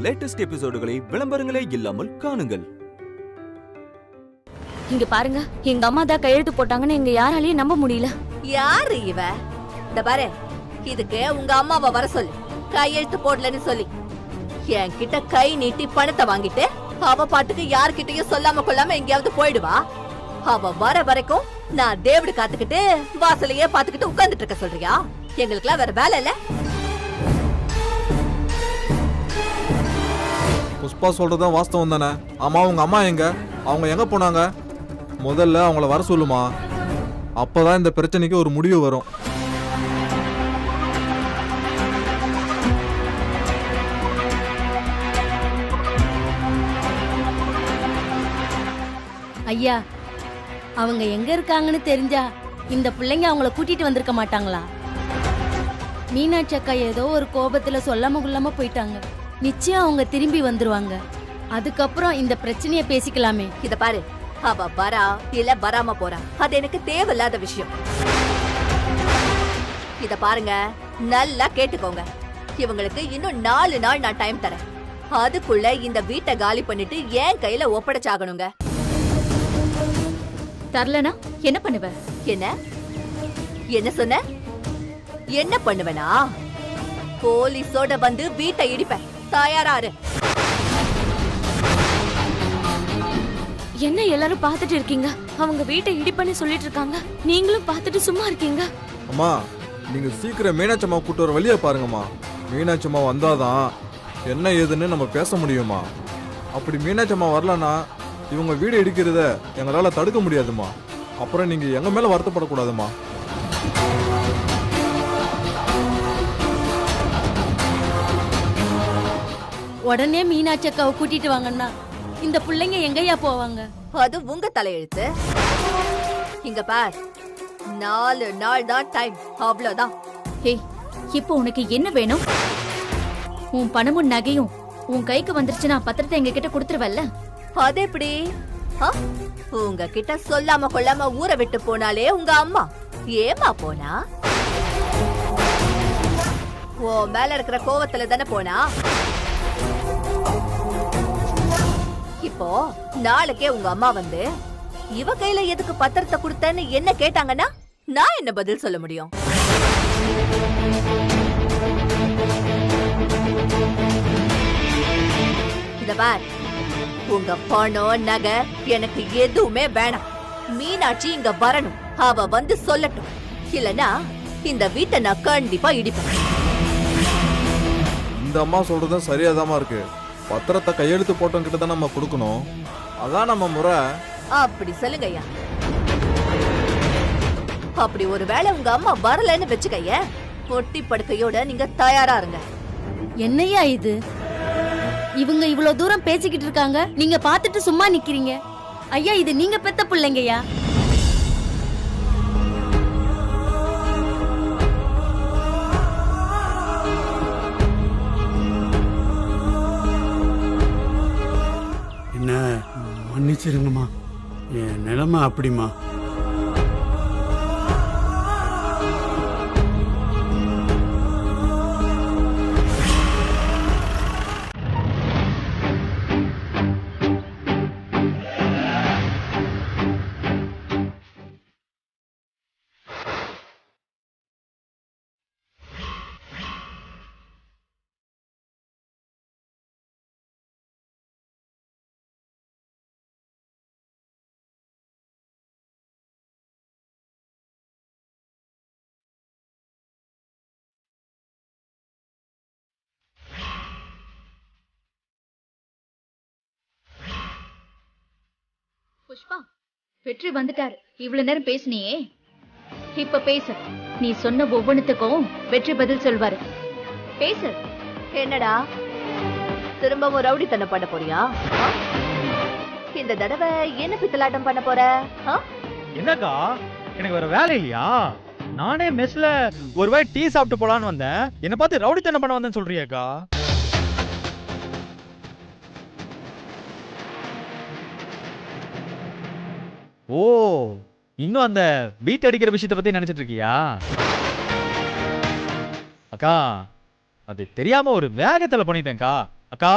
Latest எபிசோடுகளை விளம்பரங்களே இல்லாமல் காணுங்கள். இங்க பாருங்க, எங்க அம்மா தான் கையெழுத்து போட்டாங்கன்னு எங்க யாராலையும் நம்ப முடியல. யாரு இவ? இந்த பாரு, இதுக்கு உங்க அம்மாவை வர சொல்லு, கையெழுத்து போடலன்னு சொல்லி. என்கிட்ட கை நீட்டி பணத்தை வாங்கிட்டு அவ பாட்டுக்கு யார்கிட்டயும் சொல்லாம கொள்ளாம எங்கேயாவது போயிடுவா. அவ வர வரைக்கும் நான் தேவடு காத்துக்கிட்டு வாசலையே பாத்துக்கிட்டு உட்கார்ந்துட்டு இருக்க சொல்றியா? எங்களுக்குலாம் வேற வேலை இல்ல. புஷ்பா சொல்றதுதான் வாஸ்தவம் தானே. ஆமா, உங்க அம்மா எங்க? அவங்க எங்க போனாங்க? முதல்ல அவங்கள வர சொல்லுமா. அப்பதான் இந்த பிரச்சனைக்கு ஒரு முடிவு வரும். ஐயா, அவங்க எங்க இருக்காங்கன்னு தெரிஞ்சா இந்த பிள்ளைங்க அவங்கள கூட்டிட்டு வந்திருக்க மாட்டாங்களா? மீனாட்சி அக்கா ஏதோ ஒரு கோபத்துல சொல்லாம கொள்ளாம போயிட்டாங்க. நிச்சயம் அவங்க திரும்பி வந்துருவாங்க. அதுக்கப்புறம் இந்த பிரச்சனைய பேசிக்கலாமே. இத பாரு, அவ வரா இல்ல வராம போறா, அது எனக்கு தேவையில்லாத விஷயம். இத பாருங்க, நல்லா கேட்டுக்கோங்க. இவங்களுக்கு இன்னும் 4 நாள் நான் டைம் தரேன். அதுக்குள்ள இந்த வீட்டை காலி பண்ணிட்டு என் கையில ஒப்படைச்சாகணுங்க. தரலனா என்ன பண்ணுவ? என்ன என்ன சொன்ன? என்ன பண்ணுவனா? போலீஸோட வந்து வீட்டை இடிப்பேன். தயாராரு? என்ன எல்லாரும் பாத்துட்டு இருக்கீங்க? அவங்க வீட்டை இடிப்பன்னு சொல்லிட்டு இருக்காங்க, நீங்களும் பாத்துட்டு சும்மா இருக்கீங்க. அம்மா, நீங்க சீக்கிரம் மீனாட்சி அம்மா கூட்டு வர வழியை பாருங்கம்மா. மீனாட்சி அம்மா வந்தாதான் என்ன ஏதுன்னு நம்ம பேச முடியுமா. அப்படி மீனாட்சி அம்மா வரலன்னா இவங்க வீடு இடிக்கிறத எங்களால தடுக்க முடியாதுமா. அப்புறம் நீங்க எங்க மேல வருத்தப்படக்கூடாதுமா. உடனே மீனாட்சி அக்காவை கூட்டிட்டு வாங்கன்னா இந்த பிள்ளைங்க எங்கயா போவாங்க? அது உங்க தலையெழுத்து. இங்க பார், 4 நாள் தான் டைம், அவ்வளவுதான். ஹேய், இப்போ உனக்கு என்ன வேணும்? உன் பணமும் நகையும் உன் கைக்கு வந்துருச்சுன்னா பத்திரத்தை எங்க கிட்ட கொடுத்துருவல்ல? அது எப்படி? உங்க கிட்ட சொல்லாம கொள்ளாம ஊரை விட்டு போனாலே உங்க அம்மா ஏமா போனா? ஓ மேல இருக்கிற கோவத்துல தானே போனா. இப்போ நாளைக்கே உங்க அம்மா வந்து இவ கையில எதுக்கு பத்திரத்தை கொடுத்தேன்னு என்ன கேட்டாங்கன்னா நான் என்ன பதில் சொல்ல முடியும்? இத பார், உங்க பணம் நகை எனக்கு எதுவுமே வேணாம். மீனாட்சி இங்க வரணும், அவ வந்து சொல்லட்டும். இல்லனா இந்த வீட்டை நான் கண்டிப்பா இடிப்பேன். இந்த அம்மா சொல்றதும் சரியாதாமா இருக்கு. பத்திரத்தை கையெழுத்து போட்டவங்க கிட்ட தான் நம்ம கொடுக்கணும். அதான் நம்ம முறை. அப்படி சொல்லுங்க ஐயா. அப்படி ஒரு வேளை உங்க அம்மா வரலன்னு வச்சுக்கைய, பொட்டி படுக்கையோட நீங்க தயாரா இருங்க. என்னையா இது? இவங்க இவ்வளவு தூரம் பேசிக்கிட்டு இருக்காங்க, நீங்க பாத்துட்டு சும்மா நிக்கிறீங்க. ஐயா, இது நீங்க பெத்த பிள்ளைங்கய்யா. என்ன மன்னிச்சிருங்கம்மா, என் நிலைமை அப்படிமா. புஷ்பா, வெற்றி வந்துட்டாரு. இவ்வளவு நேரம் பேசினியே, இப்ப பேசு. நீ சொன்ன ஒவ்வொன்னுத்துக்கும் வெற்றி பதில் சொல்வாரு. பேசு. என்னடா திரும்பவும் ரவுடித்தனம் பண்ண போறியா? இந்த தடவை என்ன பித்தலாட்டம் பண்ண போற? என்னக்கா, எனக்கு வேற வேலை இல்லையா? நானே மெஸ்ல ஒரு வாய் டீ சாப்பிட்டு போலான்னு வந்தேன். என்ன பார்த்து ரவுடித்தனம் பண்ண வந்தேன்னு சொல்றியாக்கா? ஓ, இன்னும் அந்த பீட் அடிக்கிற விஷயத்தை பத்தி நினைச்சிட்டு இருக்கியா? அக்கா, அது தெரியாம ஒரு வேகத்துல பண்ணிட்டேன்க்கா. அக்கா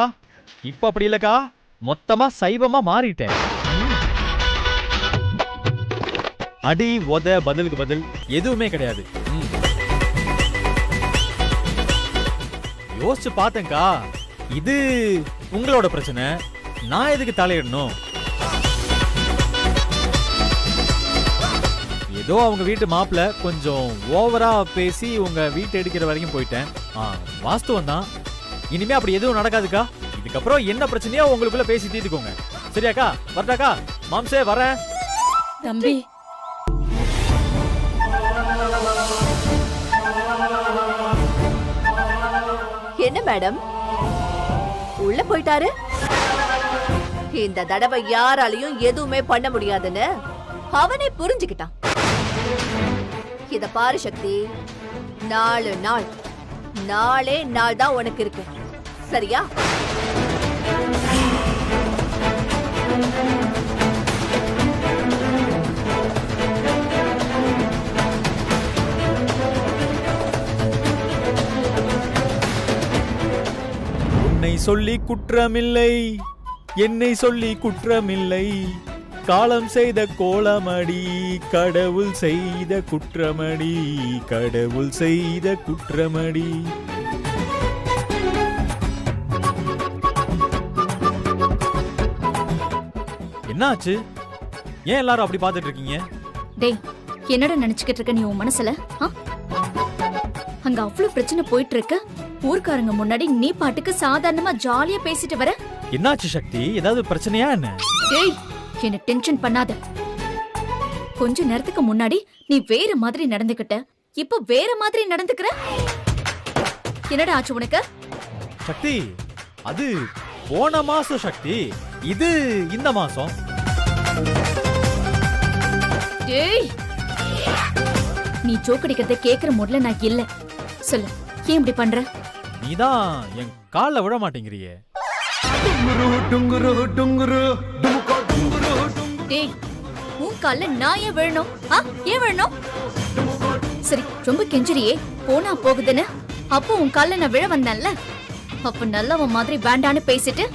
இப்ப அப்படி இல்லக்கா, மொத்தமா சைவமா மாறிட்டேன். அடி உத பதிலுக்கு பதில் எதுவுமே கிடையாது. யோசிச்சு பார்த்தேன்க்கா, இது உங்களோட பிரச்சனை, நான் எதுக்கு தலையிடணும்? ஏதோ அவங்க வீட்டு மாப்பிள்ள கொஞ்சம் ஓவரா பேசி உங்க வீட்டை எடுக்கிற வரைக்கும் போயிட்டேன். வாஸ்தவம் தான். இனிமே அப்படி எதுவும் நடக்காதுக்கா. இதுக்கப்புறம் என்ன பிரச்சனையோ உங்களுக்குள்ள பேசி தீர்த்துக்கோங்க. சரியாக்கா? வரட்டாக்கா? மாம்சே வரேன். தம்பி என்ன மேடம் உள்ள போயிட்டாரு? இந்த தடவை யாராலையும் எதுவுமே பண்ண முடியாதுன்னு அவனே புரிஞ்சுக்கிட்டான். இத பாரு சக்தி, 4 நாள், 4 நாள் தான் உனக்கு இருக்கு, சரியா? உன்னை சொல்லி குற்றமில்லை, என்னை சொல்லி குற்றமில்லை, காலம் செய்த கோலமடி, கடவுள் செய்த குற்றமடி, கடவுள் செய்த குற்றமடி. என்னாச்சு? ஏன் எல்லாரும் அப்படி பார்த்துட்டு இருக்கீங்க? டேய், என்னடா நினைச்சுக்கிட்டு இருக்க நீ உன் மனசுல? அங்க அவ்வளவு பிரச்சனை போயிட்டு இருக்க, ஊர்க்காரங்க முன்னாடி நீ பாட்டுக்கு சாதாரணமா ஜாலியா பேசிட்டு வர. என்னாச்சு சக்தி? ஏதாவது பிரச்சனையா என்ன? டேய், என்ன டென்ஷன் பண்ணாத. கொஞ்ச நேரத்துக்கு முன்னாடி நீ வேற மாதிரி நடந்துக்கிட்ட, இப்போ வேற மாதிரி நடந்துக்கிற. என்னடா ஆச்சு உனக்கு? சக்தி, அது போன மாசம் சக்தி, இது இந்த மாசம். டேய், நீ ஜோக்கடிக்கிறத கேக்குற மூட்ல நான் இல்ல. சொல்லு, ஏன் இப்படி பண்ற? நீதான் என் கால்ல விட மாட்டேங்கிறியே. டேய், உன் கால்ல நான் ஏன் விழணும்? ஏன் விழணும்? சரி, ரொம்ப கெஞ்சிரியே, போனா போகுதுன்னு. அப்போ உன் கால்ல நான் விழ வந்தேன்ல, அப்ப நல்லவன் மாதிரி வேண்டான்னு பேசிட்டு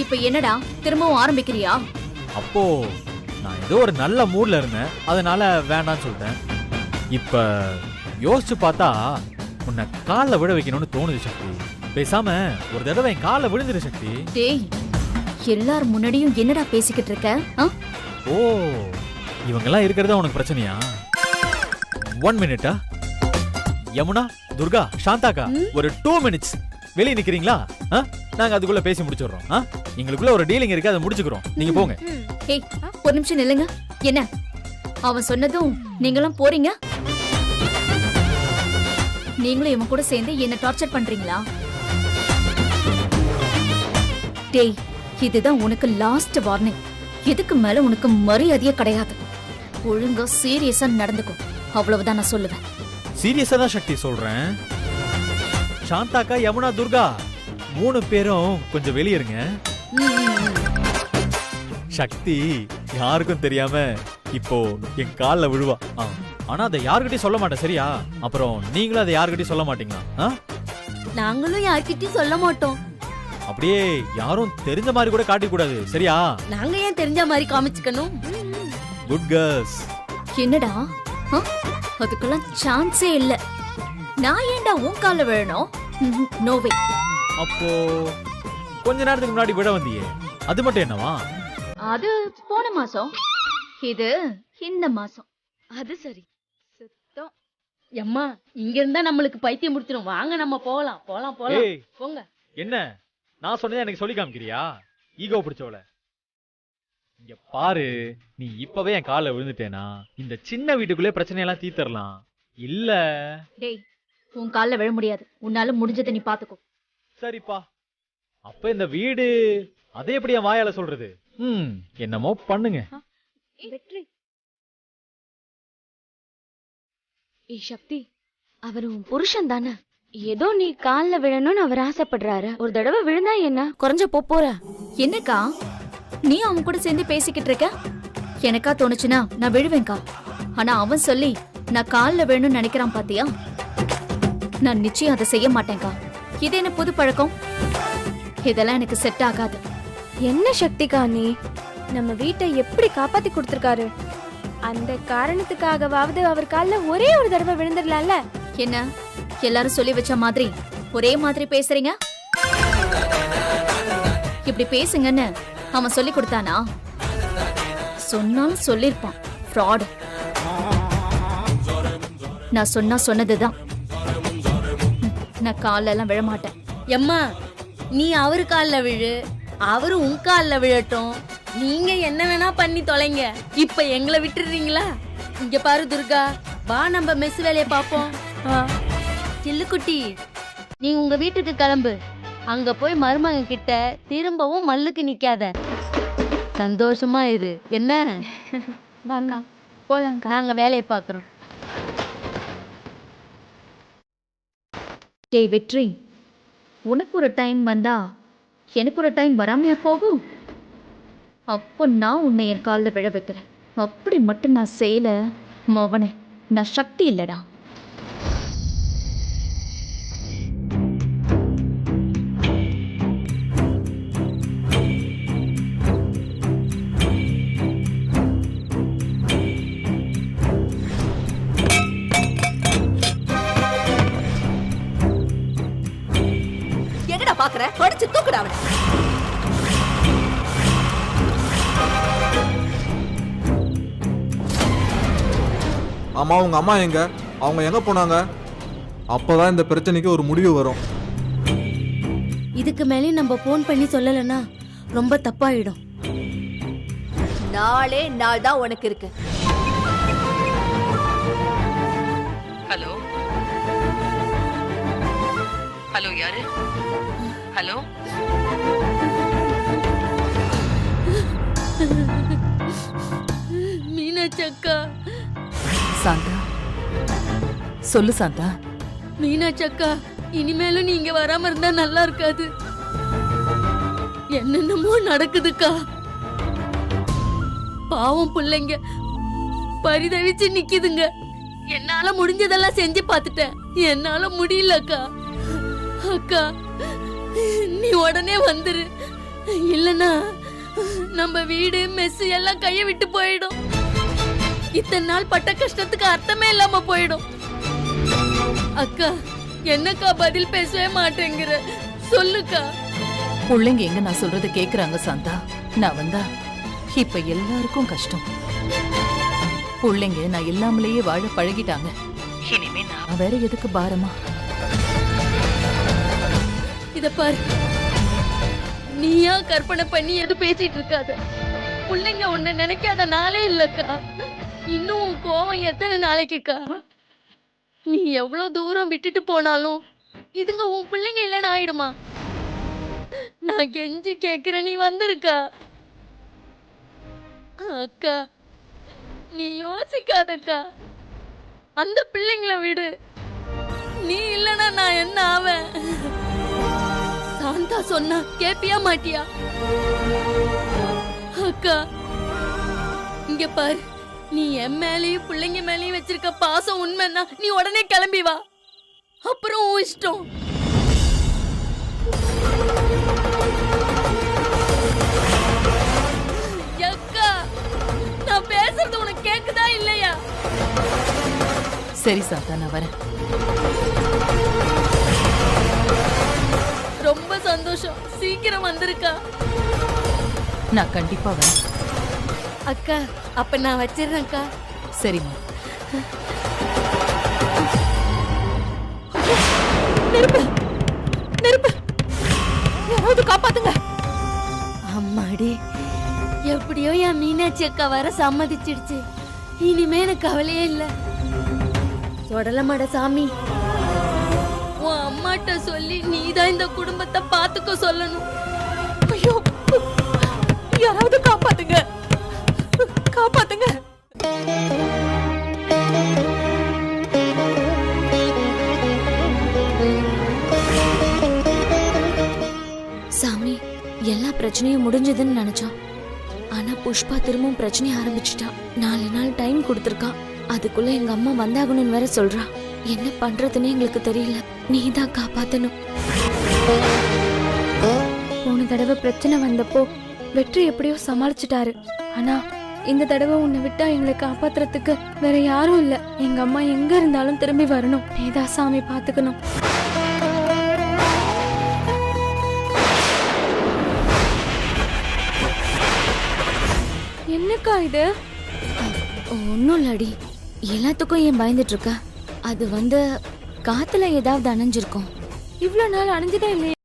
இப்ப என்னடா திரும்பவும் ஆரம்பிக்கிறியா? அப்போ நான் ஏதோ ஒரு நல்ல மூட்ல இருந்தேன், அதனால வேண்டான்னு சொல்லிட்டேன். இப்ப யோசிச்சு பார்த்தா உன்னை கால்ல விழ வைக்கணும்னு தோணுது சக்தி. பேசாம ஒரு தடவை என் கால்ல விழுந்துரு சக்தி. டேய், எல்லாரும் முன்னாடியும் என்னடா பேசிக்கிட்டு இருக்க? ஓ, இவங்கெல்லாம் இருக்கிறதா உனக்கு பிரச்சனையா? 1 மினிட்டா? யமுனா, துர்கா, சாந்தாக்கா, ஒரு 2 மினிட்ஸ் வெளியே நிக்கிறீங்களா? நாங்க அதுக்குள்ள பேசி முடிச்சிடுறோம். எங்களுக்குள்ள ஒரு டீலிங் இருக்கு, அதை முடிச்சுக்கிறோம். நீங்க போங்க. ஏய், ஒரு நிமிஷம் நில்லுங்க. என்ன அவன் சொன்னதும் நீங்களும் போறீங்க? நீங்களும் இவன் கூட சேர்ந்து என்ன டார்ச்சர் பண்றீங்களா? டேய், இதுதான் உனக்கு லாஸ்ட் வார்னிங். இதுக்கு மேல உனக்கு மரியாதையே கிடையாது. ஒழுங்கா சீரியஸா நடந்துக்கும், அவ்வளவுதான் நான் சொல்லுவேன். சீரியஸா தான் சக்தி சொல்றேன். சாந்தாக்கா, யமுனா, துர்கா 3 பேரும் கொஞ்சம் வெளியேறுங்க. சக்தி யாருக்கும் தெரியாம இப்போ என் கால்ல விழுவா. ஆனா அதை யாருக்கிட்டையும் சொல்ல மாட்டேன், சரியா? அப்புறம் நீங்களும் அதை யாருக்கிட்டையும் சொல்ல மாட்டீங்களா? நாங்களும் யார்கிட்டயும் சொல்ல மாட்டோம். அப்படியே யாரும் தெரிஞ்ச மாதிரி கூட காட்டிக்க கூடாது, சரியா? நாங்க ஏன் தெரிஞ்ச மாதிரி காமிச்சுக்கணும்? Good girls. என்னடா, அதுக்கெல்லாம் சான்ஸே இல்ல. நான் ஏன்டா உன் கால்ல விழணும்? No way. அப்போ கொஞ்ச நேரத்துக்கு முன்னாடி விட வந்தியே, அது மட்டும் என்னவா? அது போன மாசம், இது இந்த மாசம். அது சரி. சுத்தம். அம்மா, இங்க இருந்தா நம்மளுக்கு பைத்தியம் முடிச்சிடும். வாங்க நம்ம போலாம் போலாம் போலாம். ஏய், போங்க. என்ன நான் சொன்னதை எனக்கு சொல்லி காமிக்கிறியா? ஈகோ பிடிச்சவள. இங்க பாரு, நீ இப்பவே என் கால்ல விழுந்துட்டேனா இந்த சின்ன வீட்டுக்குள்ளே பிரச்சனையெல்லாம் தீர்த்தரலாம். இல்ல டேய், உன் கால்ல விழ முடியாது. உன்னால முடிஞ்சதை நீ பாத்துக்கோ. சரிப்பா, அப்ப இந்த வீடு அதை எப்படி என் வாயால சொல்றது? என்னமோ பண்ணுங்க. வெற்றி. சக்தி, அவர் உன் புருஷன் தானே? ஏதோ நீ கால்ல விழணும்னு அவர் ஆசைப்படுறாரு. ஒரு தடவை விழுந்தா என்ன, குறைஞ்ச போற. என்னக்கா நீ அவன் கூட சேர்ந்து பேசிக்கிட்டு இருக்க? எனக்கா தோணுச்சுன்னா நான் விழுவேன்க்கா. ஆனா அவன் சொல்லி நான் கால்ல விழணும்னு நினைக்கிறான் பாத்தியா? நான் நிச்சயம் அதை செய்ய மாட்டேன்க்கா. இது என்ன புது பழக்கம்? இதெல்லாம் எனக்கு செட் ஆகாது. என்ன சக்திகா நீ நம்ம வீட்டை எப்படி காப்பாத்தி கொடுத்துருக்காரு. அந்த காரணத்துக்காகவாவது அவர் காலில் ஒரே ஒரு தடவை விழுந்துடலாம்ல. என்ன எல்லாரும் சொல்லி வச்ச மாதிரி ஒரே மாதிரி பேசுறீங்க? இப்படி பேசுங்கன்னு அவன் சொல்லி கொடுத்தானா? சொன்னாலும் சொல்லிருப்பான். ஃப்ராட். நான் சொன்னா சொன்னதுதான். நான் கால்ல எல்லாம் விழமாட்டேன். எம்மா நீ அவரு காலில் விழு, அவரு உன் காலில் விழட்டும். நீங்க என்ன வேணா பண்ணி தொலைங்க. இப்ப எங்களை விட்டுடுறீங்களா? இங்க பாரு துர்கா, வா நம்ம மெஸ் வேலையை பார்ப்போம். சில்லுக்குட்டி, நீ உங்க வீட்டுக்கு கிளம்பு. அங்க போய் மருமகன் கிட்ட திரும்பவும் மல்லுக்கு நிக்காத. சந்தோஷமா இரு. என்ன வாங்க போலாம், நாங்க வேலையை பார்க்கறோம். டேய் வெற்றி, உனக்கு ஒரு டைம் வந்தா எனக்கு ஒரு டைம் வராமையா போகும்? அப்போ நான் உன்னை என் காலில் விழ வைக்கிறேன். அப்படி மட்டும் நான் செய்யல மவனே, நான் சக்தி இல்லடா. என்னடா பாக்குற? படிச்சு தூக்குடா அவனை. ஆமா, உங்க அம்மா எங்க? அவங்க எங்க போனாங்க? அப்பதான் இந்த பிரச்சனைக்கு ஒரு முடிவு வரும். இதுக்கு மேலே நம்ம போன் பண்ணி சொல்லலைன்னா ரொம்ப தப்பாயிடும். நாளே நாள் தான் உனக்கு இருக்கு. ஹலோ ஹலோ, யாரு? ஹலோ, மீனாட்சி அக்கா. சாந்தா, சொல்லு சாந்தா. மீனாட்சி அக்கா, இனிமேலும் நீங்க வராம இருந்தா நல்லா இருக்காது. என்னென்னமோ நடக்குதுக்கா. பாவம் பிள்ளைங்க பரிதவிச்சு நிக்குதுங்க. என்னால முடிஞ்சதெல்லாம் செஞ்சு பார்த்துட்டேன். என்னால முடியலக்கா. அக்கா, நீ உடனே வந்துரு. இல்லனா நம்ம வீடு மெஸ் எல்லாம் கைய விட்டு போயிடும். இத்தனை நாள் பட்ட கஷ்டத்துக்கு அர்த்தமே இல்லாம போயிடும். அக்கா, என்னக்கா பதில் பேசவே மாட்டேங்கிற? சொல்லுக்கா. பிள்ளைங்க எங்க நான் சொல்றது கேக்குறாங்க சாந்தா. நான் வந்தா இப்ப எல்லாருக்கும் கஷ்டம். பிள்ளைங்க நான் இல்லாமலேயே வாழ பழகிட்டாங்க. இனிமே நான் வேற எதுக்கு பாரமா? இத பாரு, நீயா கற்பனை பண்ணி எது பேசிட்டு இருக்காத. பிள்ளைங்க உன்னை நினைக்காத நாளே இல்லக்கா. இன்னும் உன் கோவம் எத்தனை நாளைக்குக்கா? நீ எவ்வளவு தூரம் விட்டுட்டு போனாலும் இதுங்க உன் பிள்ளைங்க இல்லைன்னு ஆயிடுமா? நான் கெஞ்சி கேக்குறேன், நீ வந்திருக்கா? அக்கா, நீ யோசிக்காதக்கா. அந்த பிள்ளைங்கள விடு. நீ இல்லைன்னா நான் என்ன ஆவேன்? சாந்தா சொன்னா கேப்பியா மாட்டியா? அக்கா, இங்க பாரு, நீ என் மேலேயும் பிள்ளைங்க மேலேயும் வச்சிருக்க பாசம் உண்மைன்னா நீ உடனே கிளம்பி வா. அப்புறம் உன் இஷ்டம். அக்கா, நான் பேசுறது உனக்கு கேக்குதா இல்லையா? சரி சாந்தா, நான் வரேன். ரொம்ப சந்தோஷம். சீக்கிரம் வந்திருக்கா. நான் கண்டிப்பா வரேன். அக்கா, அப்ப நான் வச்சிடுறேன்க்கா. சரிம்மா. நெருப்பு, நெருப்பு, யாராவது காப்பாத்துங்க. அம்மாடி, எப்படியோ என் மீனாட்சி அக்கா வர சம்மதிச்சிடுச்சு. இனிமே எனக்கு கவலையே இல்ல. சொடலமாட சாமி, உன் அம்மாட்ட சொல்லி நீதான் இந்த குடும்பத்தை பாத்துக்க சொல்லணும். ஐயோ, யாராவது காப்பாத்துங்க, காப்பாத்துங்க. சாமி, எல்லா பிரச்சனையும் முடிஞ்சதுன்னு நினைச்சோம். ஆனா புஷ்பா திரும்பவும் பிரச்சனையை ஆரம்பிச்சுட்டா. 4 நாள் டைம் கொடுத்துருக்கா. அதுக்குள்ள எங்க அம்மா வந்தாகணும்னு வேற சொல்றா. என்ன பண்றதுன்னு எங்களுக்கு தெரியல. நீதான் காப்பாத்தணும். தடவை பிரச்சனை வந்தப்போ வெற்றி எப்படியோ சமாளிச்சுட்டாரு. ஆனா இந்த தடவை உன்னை விட்டா எங்களை காப்பாத்துறதுக்கு வேற யாரும் இல்ல. எங்க அம்மா எங்க இருந்தாலும் திரும்பி வரணும். நீதான் சாமி பாத்துக்கணும். என்னக்கா இது? ஒன்னும் இல்லடி, எல்லாத்துக்கும் ஏன் பயந்துட்டு இருக்க? அது காத்துல ஏதாவது அணைஞ்சிருக்கும். இவ்வளவு நாள் அணைஞ்சுதான் இல்லையே.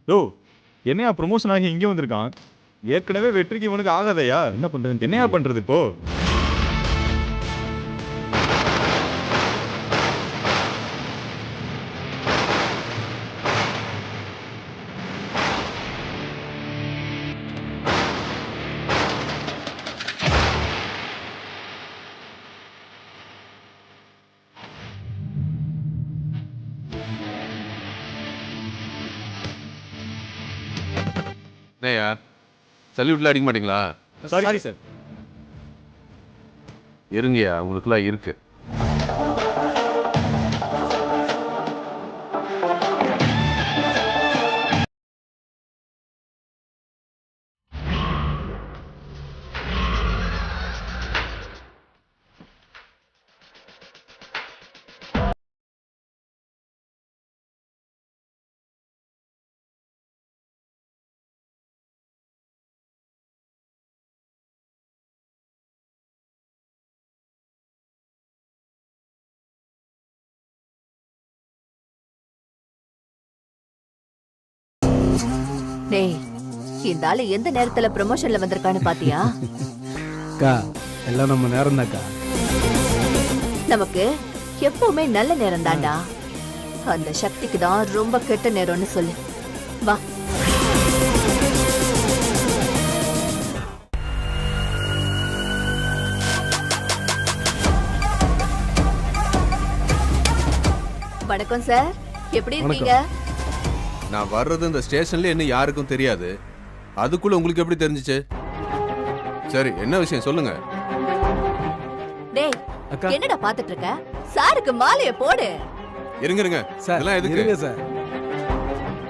ஓ, என்னையா ப்ரொமோஷன் ஆகி இங்கே வந்திருக்கான்? ஏற்கனவே வெற்றிக்கு இவனுக்கு ஆகாதையா? என்ன பண்றது? என்னையா பண்றது இப்போ? என்னையா சல்யூட்ல அடிக்க மாட்டீங்களா? Sorry sir. இருங்கயா, உங்களுக்குலாம் இருக்கு. டேய், இந்த ஆளு எந்த நேரத்துல ப்ரமோஷன்ல வந்திருக்கான்னு பாத்தியா? அக்கா எல்லாம் நம்ம நேரம் தான்க்கா. நமக்கு எப்பவுமே நல்ல நேரம் தான்டா. அந்த சக்திக்கு தான் ரொம்ப கெட்ட நேரம்னு சொல்லு. வா. வணக்கம் சார், எப்படி இருக்கீங்க? நான் வர்றது இந்த ஸ்டேஷன்ல என்ன யாருக்கும் தெரியாது. அதுக்குள்ள உங்களுக்கு எப்படி தெரிஞ்சுச்சு? சரி, என்ன விஷயம் சொல்லுங்க. டேய், என்னடா பாத்துட்டு இருக்க? சாருக்கு மாலையை போடு. இருங்க இருங்க சார், இதெல்லாம் எதுக்கு? இருங்க சார்,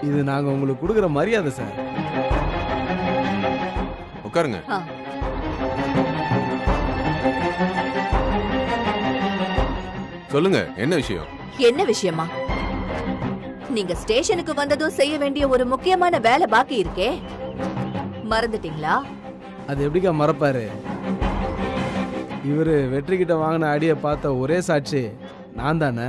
இது நாங்க உங்களுக்கு கொடுக்குற மரியாதை சார். உட்காருங்க. சொல்லுங்க, என்ன விஷயம்? என்ன விஷயமா? நீங்க ஸ்டேஷனுக்கு வந்ததும் செய்ய வேண்டிய ஒரு முக்கியமான வேலை பாக்கி இருக்கே, மறந்துட்டீங்களா? அது எப்படிக்கா மறப்பாரு? இவரு வெற்றி கிட்ட வாங்கின அடியை பார்த்த ஒரே சாட்சி நான் தானே.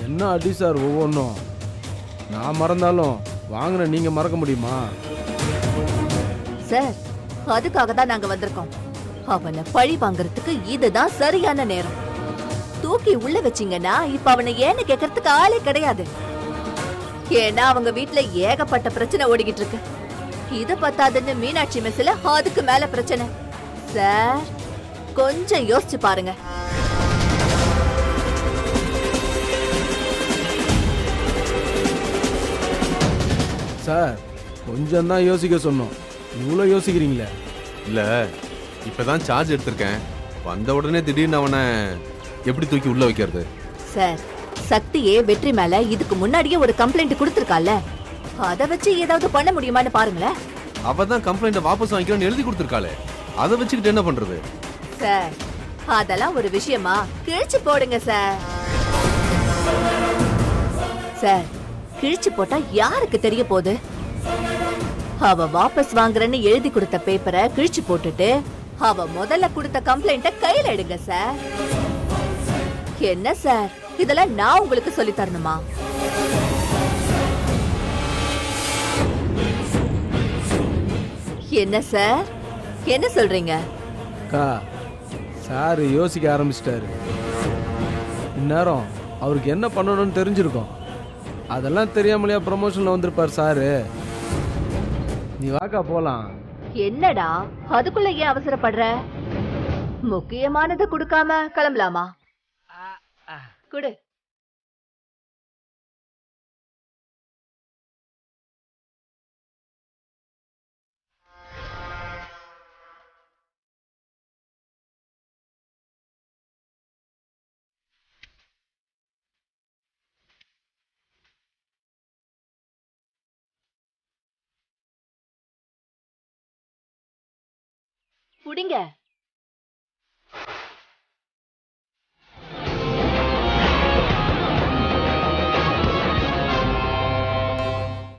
என்ன அடி சார் ஒவ்வொன்றும். நான் மறந்தாலும் வாங்கின நீங்க மறக்க முடியுமா? சார், அதுக்காக தான் நாங்க வந்திருக்கோம். அவனை பழி வாங்கறதுக்கு இதுதான் சரியான நேரம். தூக்கி உள்ள வச்சீங்கன்னா இப்ப அவனை ஏன்னு கேட்கறதுக்கு ஆளே கிடையாது. ஏன்னா அவங்க வீட்டுல ஏகப்பட்ட பிரச்சனை ஓடிக்கிட்டு இருக்கு. இது பத்தாதுன்னு மீனாட்சி மெஸ்ல அதுக்கு மேல பிரச்சனை. சார், கொஞ்சம் யோசிச்சு பாருங்க. சார், கொஞ்சம் தான் யோசிக்க சொன்னோம், இவ்வளோ யோசிக்கிறீங்களே? இல்ல, இப்பதான் சார்ஜ் எடுத்திருக்கேன். வந்த உடனே திடீர்னு அவனை எப்படி தூக்கி உள்ள வைக்கிறது? சார், சக்தியே வெற்றி மேல இதுக்கு முன்னாடியே ஒரு கம்ப்ளைண்ட் கொடுத்திருக்கால, அத வச்சு ஏதாவது பண்ண முடியுமான்னு பாருங்களேன். அவ தான் கம்ப்ளைண்ட வாபஸ் வாங்கிக்கிறேன்னு எழுதி கொடுத்திருக்காளே, அதை வச்சுக்கிட்டு என்ன பண்றது? சார், அதெல்லாம் ஒரு விஷயமா? கிழிச்சு போடுங்க சார். சார், கிழிச்சு போட்டா யாருக்கு தெரிய போகுது? அவ வாபஸ் வாங்குறேன்னு எழுதி கொடுத்த பேப்பரை கிழிச்சு போட்டுட்டு அவ முதல்ல கொடுத்த கம்ப்ளைண்ட கையில எடுங்க சார். என்ன சார், இதெல்லாம் நான் உங்களுக்கு சொல்லி தரணுமா? என்ன சார், என்ன சொல்றீங்க? அக்கா, சார் யோசிக்க ஆரம்பிச்சிட்டாரு. இந்நேரம் அவருக்கு என்ன பண்ணணும்னு தெரிஞ்சிருக்கும். அதெல்லாம் தெரியாமலையா ப்ரமோஷன்ல வந்திருப்பார் சாரு. நீ வாக்கா போலாம். என்னடா அதுக்குள்ள ஏன் அவசரப்படுற? முக்கியமானதை கொடுக்காம கிளம்பலாமா? குடு. குடிங்க.